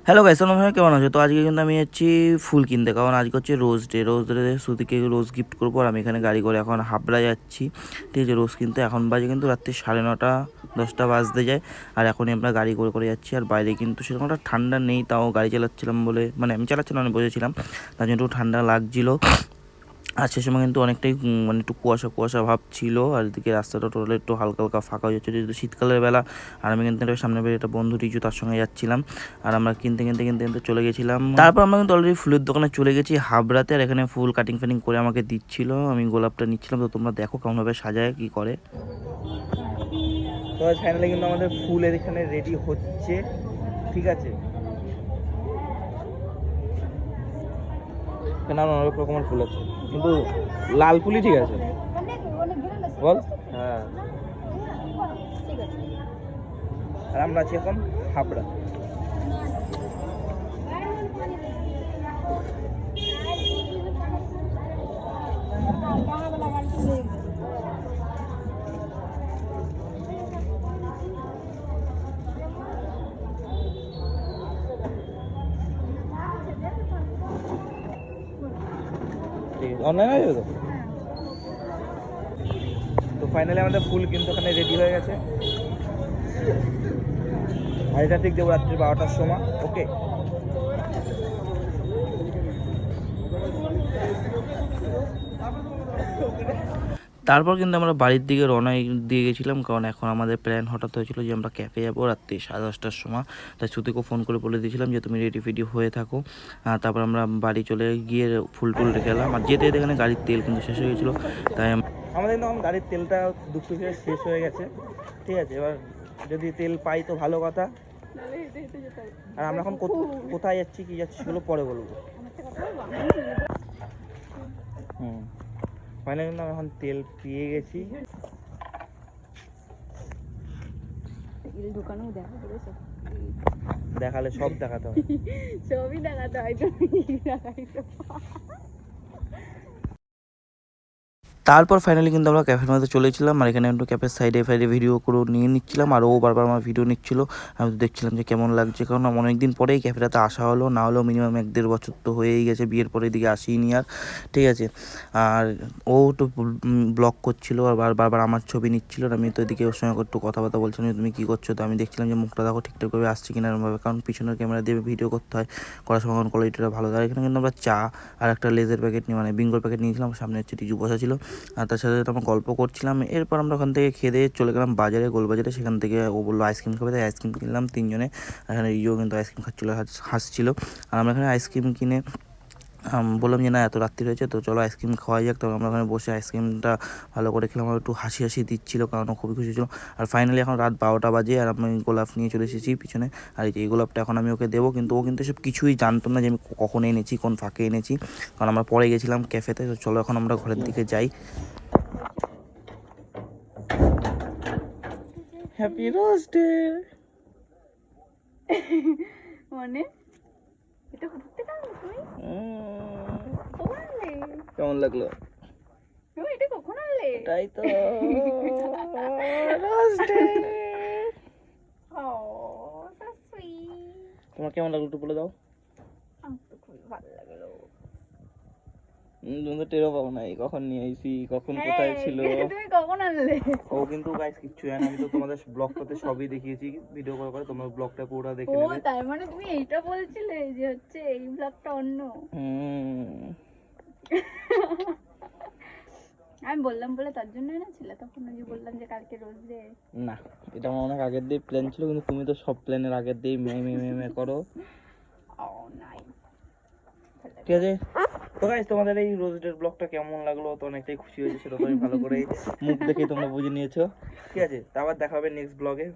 Hello guys, তোমরা সবাই কেমন আছো? তো আজকে কিন্তু আমি যাচ্ছি ফুল কিনতে, কারণ আজকে হচ্ছে রোজ ডে শ্রুতিকে রোজ গিফট করবো। আর আমি এখানে গাড়ি করে এখন হাবড়া যাচ্ছি, ঠিক আছে, রোজ কিনতে। এখন বাজে কিন্তু রাত্রি 9:30 10টা বাজতে যায়। আর এখনই আমরা গাড়ি করে করে যাচ্ছি। আর বাইরে কিন্তু সেরকম একটা ঠান্ডা নেই, তাও গাড়ি চালাচ্ছিলাম বলে, মানে আমি চালাচ্ছিলাম, আমি বসেছিলাম, তার জন্য একটু ঠান্ডা লাগছিলো। আর সে সময় কিন্তু অনেকটাই মানে একটু কুয়াশা কুয়াশা ভাব ছিল। আর এদিকে রাস্তাটা টোটালি একটু হালকা হালকা ফাঁকা হয়ে যাচ্ছে, যেহেতু শীতকালের বেলা। আর আমি কিন্তু সামনে বেরিয়ে একটা বন্ধু টিচু, তার সঙ্গে যাচ্ছিলাম। আর আমরা কিনতে কিনতে কিনতে কিনতে চলে গেছিলাম। তারপর আমরা কিন্তু অলরেডি ফুলের দোকানে চলে গেছি হাবড়াতে। আর এখানে ফুল কাটিং ফাটিং করে আমাকে দিচ্ছিল, আমি গোলাপটা নিচ্ছিলাম। তো তোমরা দেখো কেমনভাবে সাজায় কি করে। তো ফাইনালি কিন্তু আমাদের ফুলের এখানে রেডি হচ্ছে, ঠিক আছে। নানা অনেক রকমের ফুল আছে, কিন্তু লাল ফুলই ঠিক আছে বল। হ্যাঁ, আর আমরা আছি এখন হাবড়া। ঠিক আছে, অনলাইন হয়ে যাবে। তো ফাইনালি আমাদের ফুল কিন্তু ওখানে রেডি হয়ে গেছে। আর এটা ঠিক দেবো রাত্রি 12টার সময়। ওকে, তারপর কিন্তু আমরা বাড়ির দিকে রওনা দিয়ে গেছিলাম, কারণ এখন আমাদের প্ল্যান হঠাৎ হয়েছিল যে আমরা ক্যাফে যাবো রাত্রি 10:30টার সময়। তাই শ্রুতিকে ফোন করে বলে দিয়েছিলাম যে তুমি রেডি ফেডি হয়ে থাকো। তারপর আমরা বাড়ি চলে গিয়ে ফুল টুল রেখে এলাম। আর যেতে যেতে এখানে গাড়ির তেল কিন্তু শেষ হয়ে গেছিলো, তাই আমাদের কিন্তু এখন গাড়ির তেলটা দুঃখ করে শেষ হয়ে গেছে, ঠিক আছে। এবার যদি তেল পাই তো ভালো কথা। আর আমরা এখন কোথায় যাচ্ছি কি যাচ্ছি সেগুলো পরে বলবো। ফাইনালি কিন্তু আমি এখন তেল পেয়ে গেছি। দেখালে সব দেখাতে হয়, সবই দেখাতে হয়। তারপর ফাইনালি কিন্তু আমরা ক্যাফের মধ্যে চলেছিলাম। আর এখানে একটু ক্যাফের সাইডে ফাইডে ভিডিও করে নিয়ে নিচ্ছিলাম। আর ও বারবার আমার ভিডিও নিচ্ছিল, আমি তো দেখছিলাম যে কেমন লাগছে। কারণ অনেকদিন পরেই ক্যাফেটাতে আসা হলো, না হলেও মিনিমাম 1-1.5 বছর তো হয়েই গেছে, বিয়ের পরে দিকে আসিনি আর, ঠিক আছে। আর ও তো ব্লগ করছিলো, আর বারবার আমার ছবি নিচ্ছিল। আর আমি তো এদিকে ওর সঙ্গে একটু কথাবার্তা বলছিলাম যে তুমি কী করছো। তো আমি দেখছিলাম যে মুখটা দেখো ঠিকঠাকভাবে আসছে কিনা এরমভাবে, কারণ পিছনের ক্যামেরা দিয়ে ভিডিও করতে হয়, করার সময় কোয়ালিটিটা ভালো। আর এখানে কিন্তু আমরা চা আর একটা লেজের প্যাকেট নিয়ে, মানে বিঙ্গোর প্যাকেট নিয়েছিলাম। সামনে হচ্ছে টিজু বসা ছিল, আর তার সাথে আমরা গল্প করছিলাম। এরপর আমরা ওখান থেকে খেয়ে চলে গেলাম বাজারে, গোলবাজারে। সেখান থেকে ও বললো আইসক্রিম খাবে, তাই আইসক্রিম কিনলাম 3 জনে। এখানে রিও কিন্তু আইসক্রিম খাচ্ছিলো, হাসছিল। আর আমরা এখানে আইসক্রিম কিনে বললাম যে না এত রাত্রি হয়েছে, তো চলো আইসক্রিম খাওয়া যাক। তবে আমরা ওখানে বসে আইসক্রিমটা ভালো করে খেলাম। একটু হাসি হাসি দিচ্ছিলো, কারণ ও খুবই খুশি ছিল। আর ফাইনালি এখন রাত 12টা বাজে, আর আমি গোলাপ নিয়ে চলে এসেছি পিছনে। আর এই গোলাপটা এখন আমি ওকে দেবো, কিন্তু ও কিন্তু সব কিছুই জানতো না যে আমি কখন এনেছি, কোন ফাঁকে এনেছি, কারণ আমরা পরে গেছিলাম ক্যাফেতে। তো চলো এখন আমরা ঘরের দিকে যাই। Happy rose day. মানে এটা ঘুরতে গেল তুমি? কেমন লাগলো? এটা কখন আনলে? তাই তো রোজ ডে। ও সো সুইট। তোমার কেমন লাগলো একটু বলে দাও। আমার তো খুব ভালো লাগলো। তুমি তো টেরও পাবো না কখন নিয়ে আইছি, কখন কোথায় ছিল। তুমি কখন আনলে? ও কিন্তু গাইস কিচ্ছু জানে না, আমি তো তোমাদের ব্লগটাতে সবই দেখিয়েছি ভিডিও করে করে, তোমরা ব্লগটা পুরোটা দেখে ও নেবে। তার মানে তুমি এইটা বলছিলে যে হচ্ছে এই ব্লগটা অন্য। আমি বললাম বলে তার জন্য এনেছিলে, তখন ওই যে বললাম যে কালকে রোজ ডে। না, এটা আমার অনেক আগের দিয়ে প্ল্যান ছিল, কিন্তু তুমি তো সব প্ল্যানের আগের দিয়ে মে করো। ও নাইস, ঠিক আছে। তো গাইস তোমাদের এই রোজ ডে ব্লগটা কেমন লাগলো, তো অনেকটাই খুশি হয়েছে, সেটা তো আমি ভালো করে মুখ দেখে তোমরা বুঝে নিয়েছো, ঠিক আছে। তো আবার দেখা হবে নেক্সট ব্লগে।